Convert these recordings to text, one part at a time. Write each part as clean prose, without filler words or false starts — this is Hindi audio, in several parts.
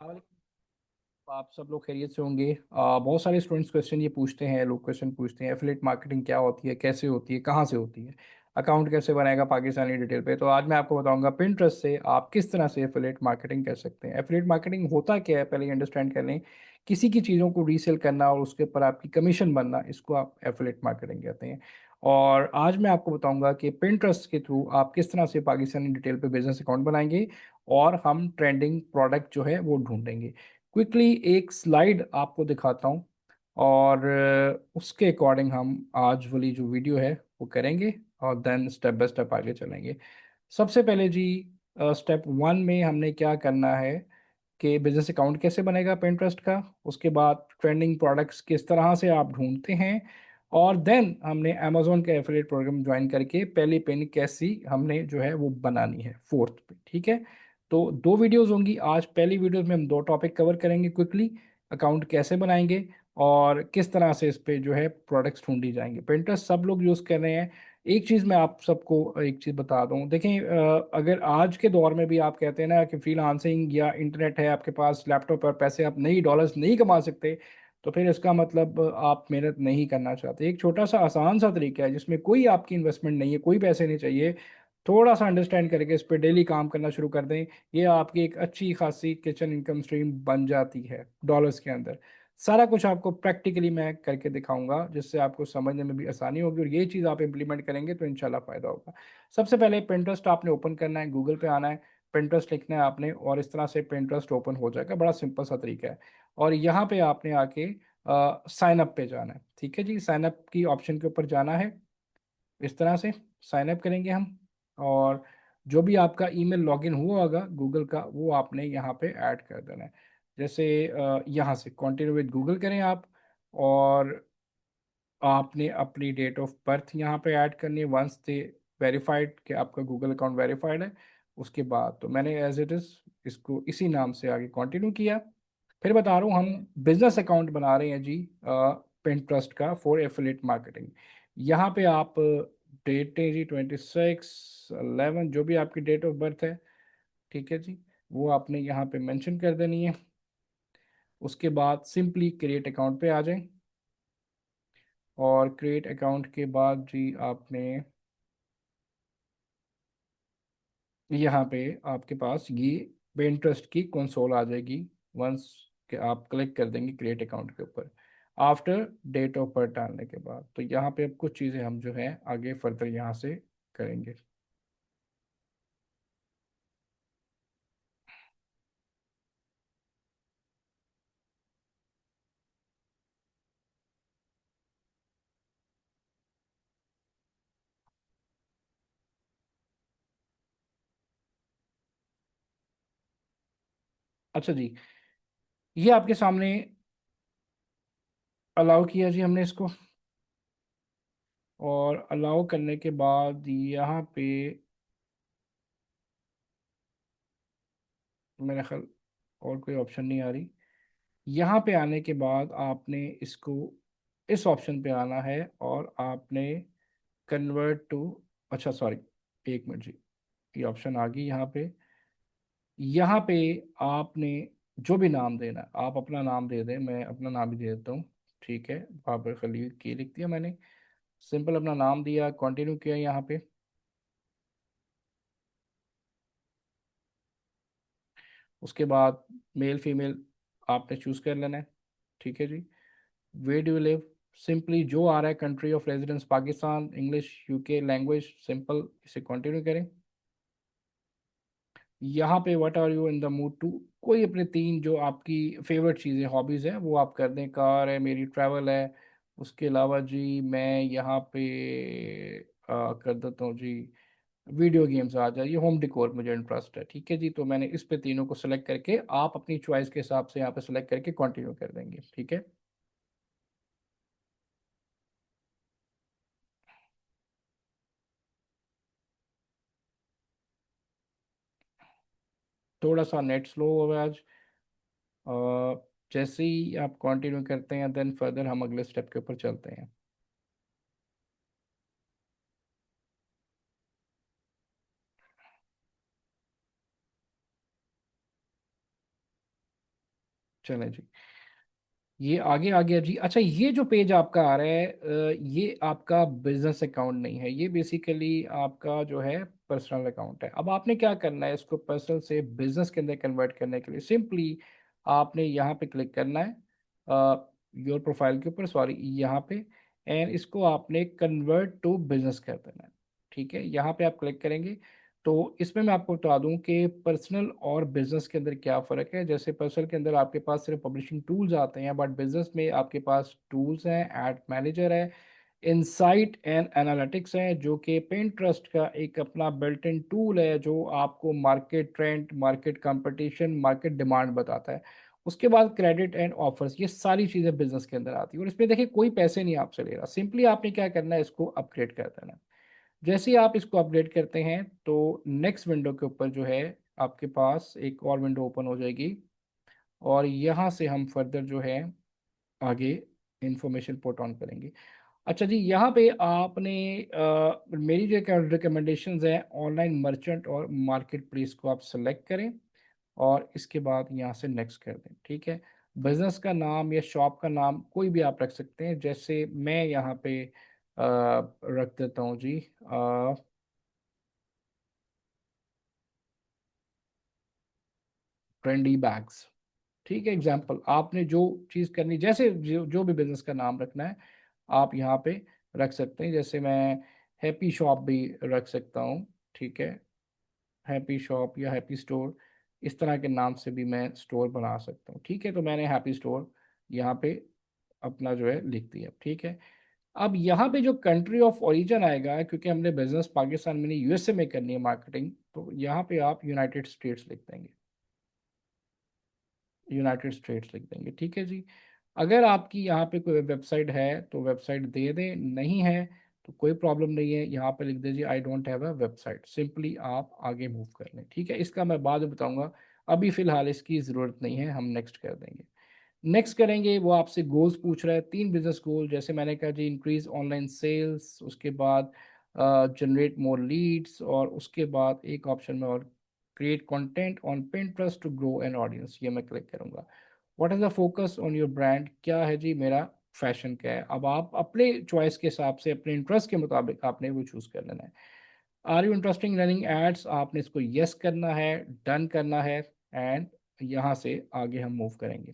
वालेकुम। आप सब लोग खैरियत से होंगे। बहुत सारे स्टूडेंट्स क्वेश्चन ये पूछते हैं, लोग क्वेश्चन पूछते हैं एफिलिएट मार्केटिंग क्या होती है, कैसे होती है, कहाँ से होती है, अकाउंट कैसे बनाएगा पाकिस्तानी डिटेल पे। तो आज मैं आपको बताऊंगा पिंटरेस्ट से आप किस तरह से एफिलिएट मार्केटिंग कर सकते हैं। एफिलिएट मार्केटिंग होता क्या है पहले अंडरस्टैंड कर लें। किसी की चीज़ों को रीसेल करना और उसके ऊपर आपकी कमीशन बनना, इसको आप एफिलिएट मार्केटिंग कहते हैं। और आज मैं आपको बताऊंगा कि पिंटरेस्ट के थ्रू आप किस तरह से पाकिस्तानी डिटेल पे बिजनेस अकाउंट बनाएंगे और हम ट्रेंडिंग प्रोडक्ट जो है वो ढूंढेंगे। क्विकली एक स्लाइड आपको दिखाता हूँ और उसके अकॉर्डिंग हम आज वाली जो वीडियो है वो करेंगे और देन स्टेप बाय स्टेप आगे चलेंगे। सबसे पहले जी, स्टेप वन में हमने क्या करना है कि बिजनेस अकाउंट कैसे बनेगा Pinterest का। उसके बाद ट्रेंडिंग प्रोडक्ट्स किस तरह से आप ढूंढते हैं, और देन हमने अमेजोन का एफिलिएट प्रोग्राम ज्वाइन करके पहली पिन कैसी हमने जो है वो बनानी है, फोर्थ पे। ठीक है। तो दो वीडियोस होंगी आज। पहली वीडियो में हम दो टॉपिक कवर करेंगे क्विकली। अकाउंट कैसे बनाएंगे और किस तरह से इस पे जो है प्रोडक्ट्स ढूंढी जाएंगे। Pinterest सब लोग यूज़ कर रहे हैं। एक चीज़ मैं आप सबको एक चीज़ बता दूं, देखें, अगर आज के दौर में भी आप कहते हैं ना कि फ्रीलांसिंग या इंटरनेट है आपके पास, लैपटॉप पर पैसे आप नहीं, डॉलर्स नहीं कमा सकते, तो फिर इसका मतलब आप मेहनत नहीं करना चाहते। एक छोटा सा आसान सा तरीका है जिसमें कोई आपकी इन्वेस्टमेंट नहीं है, कोई पैसे नहीं चाहिए। थोड़ा सा अंडरस्टैंड करके इस पर डेली काम करना शुरू कर दें, ये आपकी एक अच्छी खासी किचन इनकम स्ट्रीम बन जाती है डॉलर्स के अंदर। सारा कुछ आपको प्रैक्टिकली मैं करके दिखाऊंगा जिससे आपको समझने में भी आसानी होगी, और ये चीज़ आप इंप्लीमेंट करेंगे तो इंशाल्लाह फ़ायदा होगा। सबसे पहले Pinterest आपने ओपन करना है, गूगल पे आना है, Pinterest लिखना है आपने, और इस तरह से Pinterest ओपन हो जाएगा। बड़ा सिंपल सा तरीका है। और यहाँ पे आपने आके साइन अप पे जाना है। ठीक है जी, साइन अप की ऑप्शन के ऊपर जाना है। इस तरह से साइन अप करेंगे हम, और जो भी आपका ईमेल लॉगिन हुआ होगा गूगल का वो आपने यहाँ पे ऐड कर देना है। जैसे यहाँ से कंटिन्यू विद गूगल करें आप, और आपने अपनी डेट ऑफ बर्थ यहाँ पे ऐड करनी है वंस दे वेरीफाइड कि आपका गूगल अकाउंट वेरीफाइड है। उसके बाद तो मैंने एज इट इज़ इसको इसी नाम से आगे कंटिन्यू किया। फिर बता रहा हूँ, हम बिजनेस अकाउंट बना रहे हैं जी Pinterest का फॉर एफिलिएट मार्केटिंग। यहाँ पे आप डेट है जी 26/11, जो भी आपकी डेट ऑफ बर्थ है, ठीक है जी, वो आपने यहाँ पे मेंशन कर देनी है। उसके बाद सिंपली क्रिएट अकाउंट पे आ जाएं, और क्रिएट अकाउंट के बाद जी आपने यहाँ पे आपके पास ये Pinterest की कंसोल आ जाएगी। वंस के आप क्लिक कर देंगे क्रिएट अकाउंट के ऊपर आफ्टर डेट ऑफ बर्थ डालने के बाद, तो यहाँ पे अब कुछ चीज़ें हम जो है आगे फर्दर यहाँ से करेंगे। अच्छा जी, ये आपके सामने अलाउ किया जी हमने इसको, और अलाउ करने के बाद यहाँ पे मेरा ख्याल और कोई ऑप्शन नहीं आ रही। यहाँ पे आने के बाद आपने इसको इस ऑप्शन पे आना है, और आपने कन्वर्ट टू, अच्छा सॉरी, एक मिनट जी, ये ऑप्शन आ गई यहाँ पे। यहाँ पे आपने जो भी नाम देना आप अपना नाम दे दें, मैं अपना नाम ही दे देता हूँ। ठीक है, बाबर खलील की लिख दिया मैंने, सिंपल अपना नाम दिया, कंटिन्यू किया यहाँ पे। उसके बाद मेल फीमेल आपने चूज़ कर लेना है। ठीक है जी, वे डू लिव, सिंपली जो आ रहा है, country of residence Pakistan, English, UK language, simple इसे कंटिन्यू करें। यहाँ पे what are you in the mood to, कोई अपने तीन जो आपकी फेवरेट चीज़ें हॉबीज़ हैं वो आप कर दें। कार है मेरी, ट्रैवल है, उसके अलावा जी मैं यहाँ पे कर देता हूँ जी वीडियो गेम्स आ जाए, ये होम डिकोर मुझे इंटरेस्ट है। ठीक है जी, तो मैंने इस पे तीनों को सेलेक्ट करके, आप अपनी चॉइस के हिसाब से यहाँ पे सेलेक्ट करके कंटिन्यू कर देंगे। ठीक है। थोड़ा सा नेट स्लो हो गया आज। जैसे ही आप कंटिन्यू करते हैं देन फर्दर हम अगले स्टेप के ऊपर चलते हैं। चलें जी, ये आगे आ गया जी। अच्छा, ये जो पेज आपका आ रहा है, ये आपका बिजनेस अकाउंट नहीं है, ये बेसिकली आपका जो है पर्सनल अकाउंट है। अब आपने क्या करना है, इसको पर्सनल से बिजनेस के अंदर कन्वर्ट करने के लिए सिंपली आपने यहाँ पे क्लिक करना है, योर प्रोफाइल के ऊपर, सॉरी यहाँ पे, एंड इसको आपने कन्वर्ट टू बिजनेस कर देना है। ठीक है, यहाँ पे आप क्लिक करेंगे तो इसमें मैं आपको बता दूं कि पर्सनल और बिजनेस के अंदर क्या फ़र्क है। जैसे पर्सनल के अंदर आपके पास सिर्फ पब्लिशिंग टूल्स आते हैं, बट बिजनेस में आपके पास टूल्स हैं, एड मैनेजर है, इंसाइट एंड एनालिटिक्स है, जो कि Pinterest का एक अपना बिल्ट इन टूल है जो आपको market trend, market competition, market demand बताता है। उसके बाद क्रेडिट एंड ऑफर्स, ये सारी चीज़ें बिजनेस के अंदर आती है, और इसमें देखिए कोई पैसे नहीं आपसे ले रहा, सिंपली आपने क्या करना है, इसको अपग्रेड कर देना है। जैसे ही आप इसको अपडेट करते हैं तो नेक्स्ट विंडो के ऊपर जो है आपके पास एक और विंडो ओपन हो जाएगी, और यहाँ से हम फर्दर जो है आगे इंफॉर्मेशन पुट ऑन करेंगे। अच्छा जी, यहाँ पे आपने मेरी जो रिकमेंडेशंस हैं, ऑनलाइन मर्चेंट और मार्केट प्लेस को आप सेलेक्ट करें, और इसके बाद यहाँ से नेक्स्ट कर दें। ठीक है, बिजनेस का नाम या शॉप का नाम कोई भी आप रख सकते हैं, जैसे मैं यहाँ पे रख देता हूँ जी, ट्रेंडी बैग्स। ठीक है, एग्जाम्पल आपने जो चीज़ करनी, जैसे जो भी बिजनेस का नाम रखना है आप यहाँ पे रख सकते हैं। जैसे मैं हैप्पी शॉप भी रख सकता हूँ। ठीक है, हैप्पी शॉप या हैप्पी स्टोर, इस तरह के नाम से भी मैं स्टोर बना सकता हूँ। ठीक है, तो मैंने हैप्पी स्टोर यहाँ पे अपना जो है लिख दिया। ठीक है, अब यहाँ पे जो कंट्री ऑफ ओरिजिन आएगा, क्योंकि हमने बिजनेस पाकिस्तान में नहीं यूएसए में करनी है मार्केटिंग, तो यहाँ पे आप यूनाइटेड स्टेट्स लिख देंगे, यूनाइटेड स्टेट्स लिख देंगे। ठीक है जी, अगर आपकी यहाँ पे कोई वेबसाइट है तो वेबसाइट दे दें, नहीं है तो कोई प्रॉब्लम नहीं है, यहाँ पे लिख दीजिए I don't have a website, simply आप आगे मूव कर लें। ठीक है, इसका मैं बाद में बताऊंगा, अभी फिलहाल इसकी ज़रूरत नहीं है, हम नेक्स्ट कर देंगे। नेक्स्ट करेंगे, वो आपसे गोल्स पूछ रहा है, 3 बिजनेस गोल, जैसे मैंने कहा जी, इंक्रीज ऑनलाइन सेल्स, उसके बाद जनरेट मोर लीड्स, और उसके बाद एक ऑप्शन में और, create content on Pinterest to grow an audience, ये मैं क्लिक करूंगा। What is the focus on your brand, क्या है जी मेरा फैशन क्या है, अब आप अपने चॉइस के हिसाब से, अपने इंटरेस्ट के मुताबिक आपने वो चूज़ कर लेना है। Are you interesting running ads, आपने इसको यस करना है, डन करना है, एंड यहाँ से आगे हम मूव करेंगे।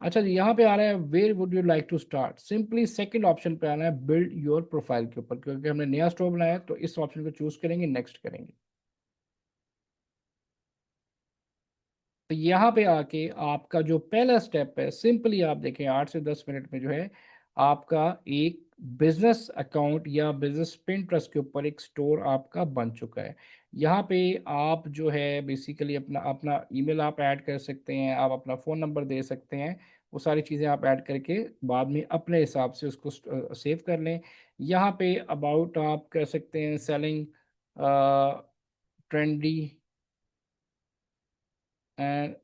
अच्छा जी, यहाँ पे आ रहा है where would you like to start, simply second option पे आना है, बिल्ड योर प्रोफाइल के ऊपर, क्योंकि हमने नया स्टोर बनाया है तो इस ऑप्शन को चूज करेंगे, नेक्स्ट करेंगे। तो यहाँ पे आके आपका जो पहला स्टेप है, सिंपली आप देखें 8 से 10 मिनट में जो है आपका एक बिजनेस अकाउंट या बिजनेस Pinterest के ऊपर एक स्टोर आपका बन चुका है। यहाँ पे आप जो है बेसिकली अपना अपना ईमेल आप ऐड कर सकते हैं, आप अपना फ़ोन नंबर दे सकते हैं, वो सारी चीज़ें आप ऐड करके बाद में अपने हिसाब से उसको सेव कर लें। यहाँ पे अबाउट आप कर सकते हैं, selling trendy and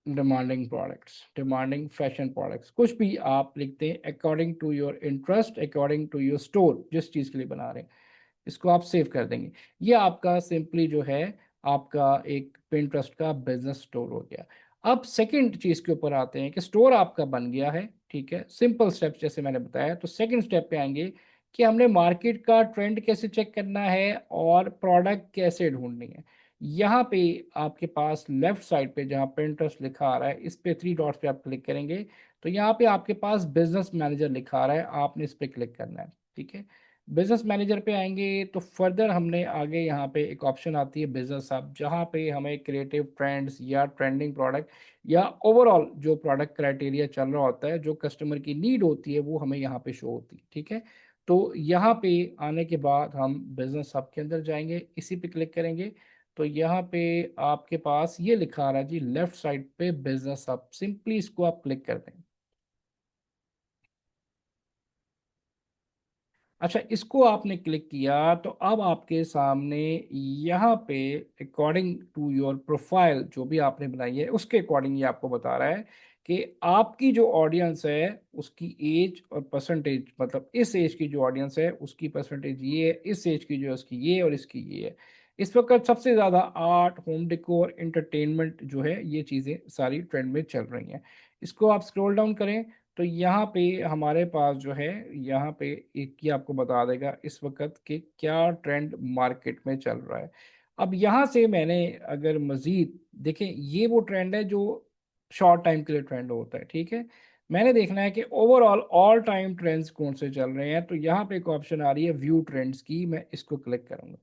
demanding products, demanding fashion products, कुछ भी आप लिखते हैं according to your interest, according to your store, जिस चीज़ के लिए बना रहे हैं, इसको आप सेव कर देंगे। ये आपका सिंपली जो है आपका एक Pinterest का बिजनेस स्टोर हो गया। अब सेकंड चीज़ के ऊपर आते हैं कि स्टोर आपका बन गया है, ठीक है, सिंपल स्टेप्स जैसे मैंने बताया, तो सेकंड स्टेप पे आएंगे कि हमने मार्केट का ट्रेंड कैसे चेक करना है और प्रोडक्ट कैसे ढूंढनी है। यहाँ पे आपके पास लेफ्ट साइड पे जहाँ Pinterest लिखा आ रहा है, इस पे 3 डॉट्स पे आप क्लिक करेंगे तो यहाँ पे आपके पास बिजनेस मैनेजर लिखा आ रहा है, आपने इस पे क्लिक करना है। ठीक है, बिजनेस मैनेजर पे आएंगे तो फर्दर हमने आगे यहाँ पे एक ऑप्शन आती है बिजनेस हब, जहाँ पे हमें क्रिएटिव ट्रेंड्स या ट्रेंडिंग प्रोडक्ट या ओवरऑल जो प्रोडक्ट क्राइटेरिया चल रहा होता है, जो कस्टमर की नीड होती है, वो हमें यहाँ पे शो होती है। ठीक है, तो यहाँ पे आने के बाद हम बिजनेस हब के अंदर जाएंगे, इसी पे क्लिक करेंगे तो यहाँ पे आपके पास ये लिखा आ रहा है जी लेफ्ट साइड पे बिजनेस हब, सिंपली इसको आप क्लिक कर दें। अच्छा, इसको आपने क्लिक किया तो अब आपके सामने यहाँ पे अकॉर्डिंग टू योर प्रोफाइल जो भी आपने बनाई है उसके अकॉर्डिंग ये आपको बता रहा है कि आपकी जो ऑडियंस है उसकी एज और परसेंटेज, मतलब इस एज की जो ऑडियंस है उसकी परसेंटेज ये है, इस एज की जो है उसकी ये, और इसकी ये है। इस वक्त सबसे ज़्यादा आर्ट, होम डेकोर, एंटरटेनमेंट जो है, ये चीज़ें सारी ट्रेंड में चल रही हैं। इसको आप स्क्रॉल डाउन करें तो यहाँ पे हमारे पास जो है, यहाँ पे एक ही आपको बता देगा इस वक्त के क्या ट्रेंड मार्केट में चल रहा है। अब यहाँ से मैंने अगर मज़ीद देखें, ये वो ट्रेंड है जो शॉर्ट टाइम के लिए ट्रेंड होता है, ठीक है। मैंने देखना है कि ओवरऑल ऑल टाइम ट्रेंड्स कौन से चल रहे हैं, तो यहाँ पे एक ऑप्शन आ रही है व्यू ट्रेंड्स की, मैं इसको क्लिक करूंगा।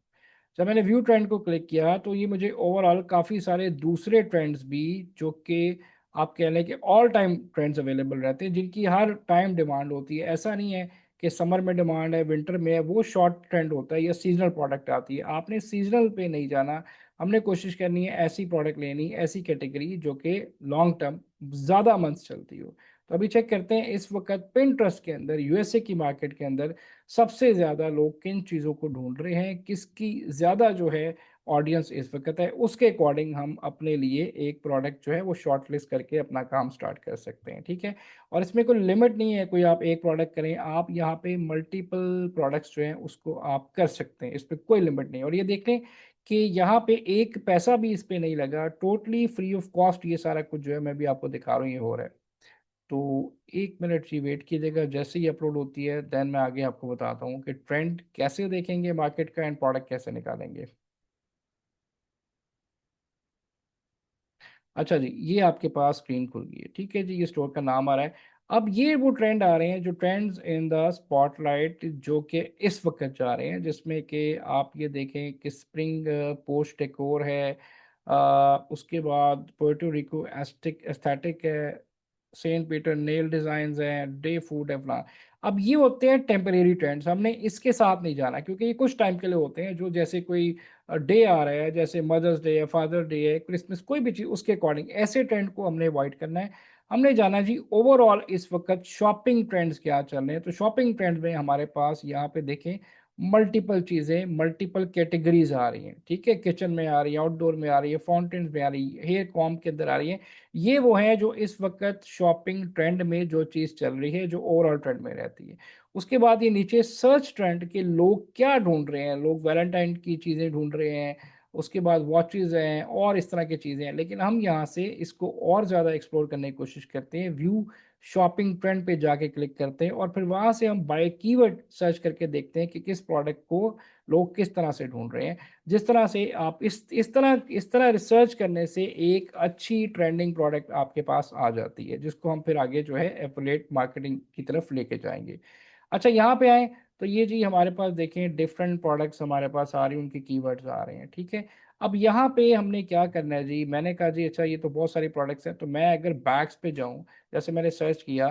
जब मैंने व्यू ट्रेंड को क्लिक किया तो ये मुझे ओवरऑल काफ़ी सारे दूसरे ट्रेंड्स भी, जो कि आप कह लें कि ऑल टाइम ट्रेंड्स अवेलेबल रहते हैं, जिनकी हर टाइम डिमांड होती है। ऐसा नहीं है कि समर में डिमांड है, विंटर में है, वो शॉर्ट ट्रेंड होता है या सीजनल प्रोडक्ट आती है। आपने सीजनल पे नहीं जाना, हमने कोशिश करनी है ऐसी प्रोडक्ट लेनी, ऐसी कैटेगरी जो कि लॉन्ग टर्म ज़्यादा मंथ्स चलती हो। तो अभी चेक करते हैं इस वक्त पिंटरेस्ट के अंदर, यूएसए की मार्केट के अंदर सबसे ज़्यादा लोग किन चीज़ों को ढूंढ रहे हैं, किसकी ज़्यादा जो है ऑडियंस इस वक्त है, उसके अकॉर्डिंग हम अपने लिए एक प्रोडक्ट जो है वो शॉर्ट लिस्ट करके अपना काम स्टार्ट कर सकते हैं, ठीक है। और इसमें कोई लिमिट नहीं है कोई आप एक प्रोडक्ट करें, आप यहाँ पे मल्टीपल प्रोडक्ट्स जो हैं उसको आप कर सकते हैं, इस पर कोई लिमिट नहीं। और ये देख लें कि यहाँ पे एक पैसा भी इस पे नहीं लगा, टोटली फ्री ऑफ कॉस्ट ये सारा कुछ जो है मैं भी आपको दिखा रहा हूँ, ये हो रहा है। तो 1 मिनट ही वेट कीजिएगा, जैसे ही अपलोड होती है देन मैं आगे आपको बताता हूँ कि ट्रेंड कैसे देखेंगे मार्केट का एंड प्रोडक्ट कैसे निकालेंगे। अच्छा जी, ये आपके पास स्क्रीन खुल गई है, ठीक है जी, ये स्टोर का नाम आ रहा है। अब ये वो ट्रेंड आ रहे हैं जो ट्रेंड्स इन द स्पॉटलाइट जो कि इस वक्त जा रहे हैं, जिसमें कि आप ये देखें कि स्प्रिंग पोस्ट डेकोर है, उसके बाद पोर्टो रिको एस्टिक एस्थेटिक है, सेंट पीटर नेल डिजाइन हैं, डे फूड है फलां। अब ये होते हैं टेम्परेरी ट्रेंड्स, हमने इसके साथ नहीं जाना क्योंकि ये कुछ टाइम के लिए होते हैं, जो जैसे कोई डे आ रहा है, जैसे मदर्स डे है, फादर डे है, क्रिसमस, कोई भी चीज़ उसके अकॉर्डिंग ऐसे ट्रेंड को हमने अवॉइड करना है। हमने जाना जी ओवरऑल इस वक्त शॉपिंग ट्रेंड्स क्या चल रहे हैं। तो शॉपिंग ट्रेंड में हमारे पास यहाँ पे देखें मल्टीपल चीज़ें, मल्टीपल कैटेगरीज आ रही हैं, ठीक है। किचन में आ रही है, आउटडोर में आ रही है, फाउंटेन्स में आ रही है, हेयर कॉम के अंदर आ रही है। ये वो है जो इस वक्त शॉपिंग ट्रेंड में जो चीज़ चल रही है, जो ओवरऑल ट्रेंड में रहती है। उसके बाद ये नीचे सर्च ट्रेंड के लोग क्या ढूंढ रहे हैं, लोग वैलेंटाइन की चीज़ें ढूंढ रहे हैं, उसके बाद वॉचेज़ हैं और इस तरह की चीज़ें हैं। लेकिन हम यहाँ से इसको और ज़्यादा एक्सप्लोर करने की कोशिश करते हैं, व्यू शॉपिंग ट्रेंड पे जाके क्लिक करते हैं और फिर वहाँ से हम बाय कीवर्ड सर्च करके देखते हैं कि किस प्रोडक्ट को लोग किस तरह से ढूंढ रहे हैं। जिस तरह से आप इस तरह रिसर्च करने से एक अच्छी ट्रेंडिंग प्रोडक्ट आपके पास आ जाती है, जिसको हम फिर आगे जो है एफिलिएट मार्केटिंग की तरफ लेके जाएंगे। अच्छा, यहाँ पे आए तो ये जी हमारे पास देखें डिफरेंट प्रोडक्ट्स हमारे पास आ रही हैं, उनके कीवर्ड्स आ रहे हैं, ठीक है। अब यहाँ पे हमने क्या करना है जी, मैंने कहा जी अच्छा ये तो बहुत सारी प्रोडक्ट्स हैं, तो मैं अगर बैग्स पे जाऊँ, जैसे मैंने सर्च किया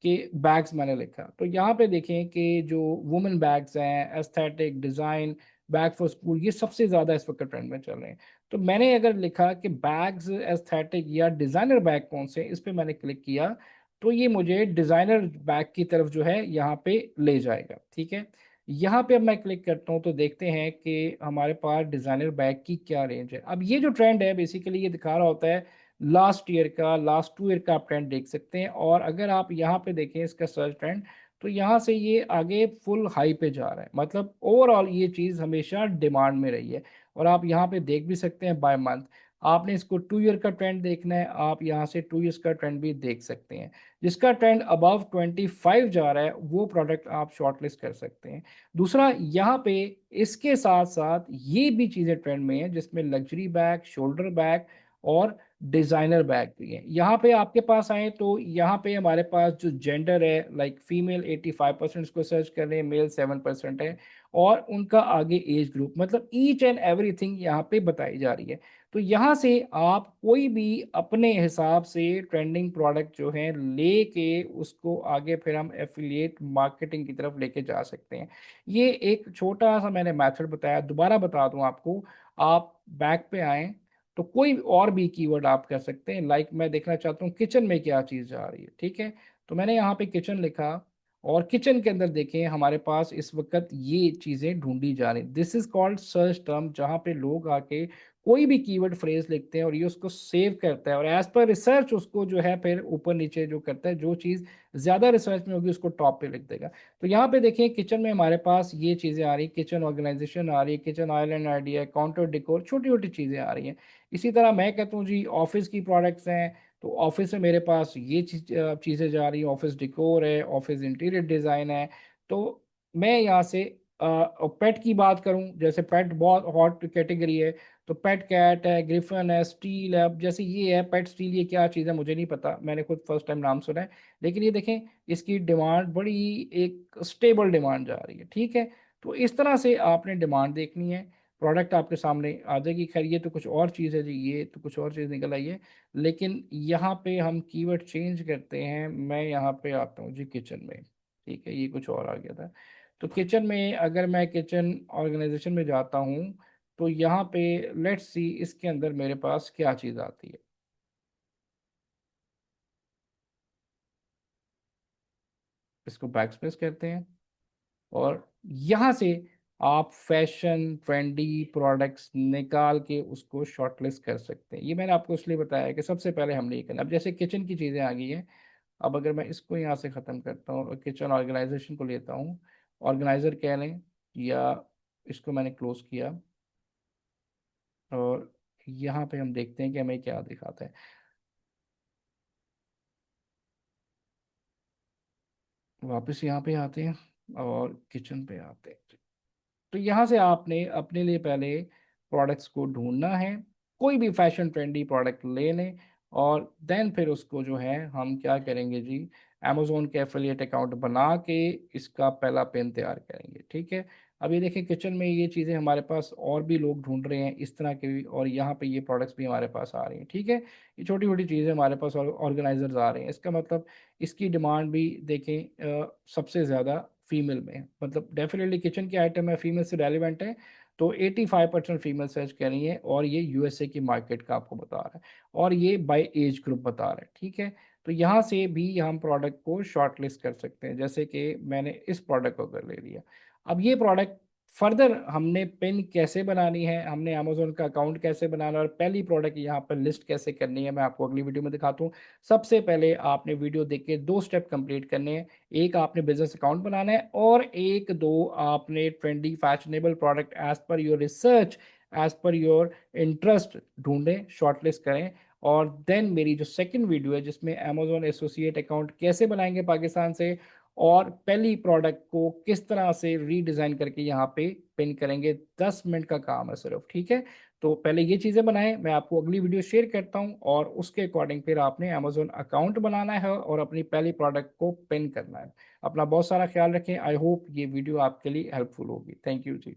कि बैग्स मैंने लिखा, तो यहाँ पे देखें कि जो वुमेन बैग्स हैं, aesthetic design, bag for school, ये सबसे ज़्यादा इस वक्त ट्रेंड में चल रहे हैं। तो मैंने अगर लिखा कि बैग्स एस्थेटिक या डिज़ाइनर बैग कौन से, इस पे मैंने क्लिक किया तो ये मुझे डिज़ाइनर बैग की तरफ जो है यहाँ पे ले जाएगा, ठीक है। यहाँ पे अब मैं क्लिक करता हूँ तो देखते हैं कि हमारे पास डिज़ाइनर बैग की क्या रेंज है। अब ये जो ट्रेंड है बेसिकली ये दिखा रहा होता है लास्ट ईयर का, लास्ट 2 ईयर का आप ट्रेंड देख सकते हैं। और अगर आप यहाँ पे देखें इसका सर्च ट्रेंड, तो यहाँ से ये आगे फुल हाई पे जा रहा है, मतलब ओवरऑल ये चीज़ हमेशा डिमांड में रही है। और आप यहाँ पे देख भी सकते हैं बाय मंथ, आपने इसको 2 ईयर का ट्रेंड देखना है, आप यहाँ से 2 ईयर्स का ट्रेंड भी देख सकते हैं। जिसका ट्रेंड अबव 25 जा रहा है वो प्रोडक्ट आप शॉर्टलिस्ट कर सकते हैं। दूसरा यहाँ पे इसके साथ साथ ये भी चीज़ें ट्रेंड में है, जिसमें लग्जरी बैग, शोल्डर बैग और डिज़ाइनर बैग भी हैं। यहाँ पे आपके पास आए तो यहाँ पे हमारे पास जो जेंडर है, लाइक फीमेल 85% इसको सर्च कर रहे हैं, मेल 7% है, और उनका आगे एज ग्रुप, मतलब ईच एंड एवरीथिंग यहाँ पे बताई जा रही है। तो यहाँ से आप कोई भी अपने हिसाब से ट्रेंडिंग प्रोडक्ट जो है लेके उसको आगे फिर हम एफिलिएट मार्केटिंग की तरफ लेके जा सकते हैं। ये एक छोटा सा मैंने मेथड बताया, दोबारा बता दूं आपको। आप बैक पे आए तो कोई और भी कीवर्ड आप कर सकते हैं, लाइक मैं देखना चाहता हूँ किचन में क्या चीज़ आ रही है, ठीक है। तो मैंने यहाँ पे किचन लिखा और किचन के अंदर देखें हमारे पास इस वक्त ये चीज़ें ढूंढी जा रही, this is called search term, जहाँ पे लोग आके कोई भी कीवर्ड फ्रेज लिखते हैं और ये उसको सेव करता है और एज पर रिसर्च उसको जो है फिर ऊपर नीचे जो करता है, जो चीज़ ज़्यादा रिसर्च में होगी उसको टॉप पे लिख देगा। तो यहाँ पे देखिए किचन में हमारे पास ये चीज़ें आ रही, किचन ऑर्गेनाइजेशन आ रही है, kitchen island idea, counter decor, छोटी छोटी चीज़ें आ रही हैं। इसी तरह मैं कहता हूँ जी ऑफिस की प्रोडक्ट्स हैं, तो ऑफिस में मेरे पास ये चीज़ें जा रही हैं, ऑफिस डेकोर है, ऑफिस इंटीरियर डिज़ाइन है। तो मैं यहाँ से पेट की बात करूं, जैसे पेट बहुत हॉट कैटेगरी है, तो पेट कैट है, ग्रिफन है, स्टील है। अब जैसे ये है पेट स्टील, ये क्या चीज़ है मुझे नहीं पता, मैंने खुद फर्स्ट टाइम नाम सुना है। लेकिन ये देखें इसकी डिमांड बड़ी एक स्टेबल डिमांड जा रही है, ठीक है। तो इस तरह से आपने डिमांड देखनी है, प्रोडक्ट आपके सामने आ जाएगी। खैर ये तो कुछ और चीज़ है जी, ये तो कुछ और चीज़ निकल आई है। लेकिन यहाँ पे हम कीवर्ड चेंज करते हैं, मैं यहाँ पे आता हूँ जी किचन में, ठीक है, ये कुछ और आ गया था। तो किचन में अगर मैं किचन ऑर्गेनाइजेशन में जाता हूँ, तो यहाँ पे लेट्स सी इसके अंदर मेरे पास क्या चीज़ आती है। इसको बैक स्पेस कहते हैं। और यहाँ से आप फैशन ट्रेंडी प्रोडक्ट्स निकाल के उसको शॉर्टलिस्ट कर सकते हैं। ये मैंने आपको इसलिए बताया कि सबसे पहले हमने ये करना। अब जैसे किचन की चीज़ें आ गई हैं, अब अगर मैं इसको यहाँ से ख़त्म करता हूँ और किचन ऑर्गेनाइजेशन को लेता हूँ, ऑर्गेनाइजर कह लें, या इसको मैंने क्लोज किया, और यहाँ पे हम देखते हैं कि हमें क्या दिखाता है। वापस यहाँ पे आते हैं और किचन पे आते हैं। तो यहाँ से आपने अपने लिए पहले प्रोडक्ट्स को ढूंढना है, कोई भी फैशन ट्रेंडी प्रोडक्ट ले लें, और देन फिर उसको जो है हम क्या करेंगे जी, अमेजोन के एफिलिएट अकाउंट बना के इसका पहला पेन तैयार करेंगे, ठीक है। अब ये देखिए किचन में ये चीज़ें हमारे पास और भी लोग ढूंढ रहे हैं इस तरह के भी, और यहाँ पे ये प्रोडक्ट्स भी हमारे पास आ रही हैं, ठीक है। ये छोटी छोटी चीज़ें हमारे पास ऑर्गेनाइजर्स आ रहे हैं, इसका मतलब इसकी डिमांड भी देखें सबसे ज़्यादा फीमेल में है। मतलब डेफिनेटली किचन की आइटम है, फीमेल से रेलिवेंट है। तो 85% फीमेल सर्च कर रही है, और ये यूएसए की मार्केट का आपको बता रहा है, और ये बाय एज ग्रुप बता रहा है, ठीक है। तो यहाँ से भी हम प्रोडक्ट को शॉर्टलिस्ट कर सकते हैं, जैसे कि मैंने इस प्रोडक्ट को कर ले लिया। अब ये प्रोडक्ट फर्दर हमने पिन कैसे बनानी है, हमने अमेजोन का अकाउंट कैसे बनाना है, और पहली प्रोडक्ट यहाँ पर लिस्ट कैसे करनी है, मैं आपको अगली वीडियो में दिखाता हूँ। सबसे पहले आपने वीडियो देख के दो स्टेप कंप्लीट करने हैं। एक आपने बिजनेस अकाउंट बनाना है, और एक दो आपने trendy fashionable product as per your research, as per your interest ढूंढें, शॉर्टलिस्ट करें। और देन मेरी जो सेकंड वीडियो है जिसमें अमेजोन एसोसिएट अकाउंट कैसे बनाएंगे पाकिस्तान से, और पहली प्रोडक्ट को किस तरह से रीडिज़ाइन करके यहाँ पे पिन करेंगे, 10 मिनट का काम है सिर्फ, ठीक है। तो पहले ये चीज़ें बनाएं, मैं आपको अगली वीडियो शेयर करता हूँ, और उसके अकॉर्डिंग फिर आपने अमेजोन अकाउंट बनाना है और अपनी पहली प्रोडक्ट को पिन करना है। अपना बहुत सारा ख्याल रखें। आई होप ये वीडियो आपके लिए हेल्पफुल होगी। Thank you ji.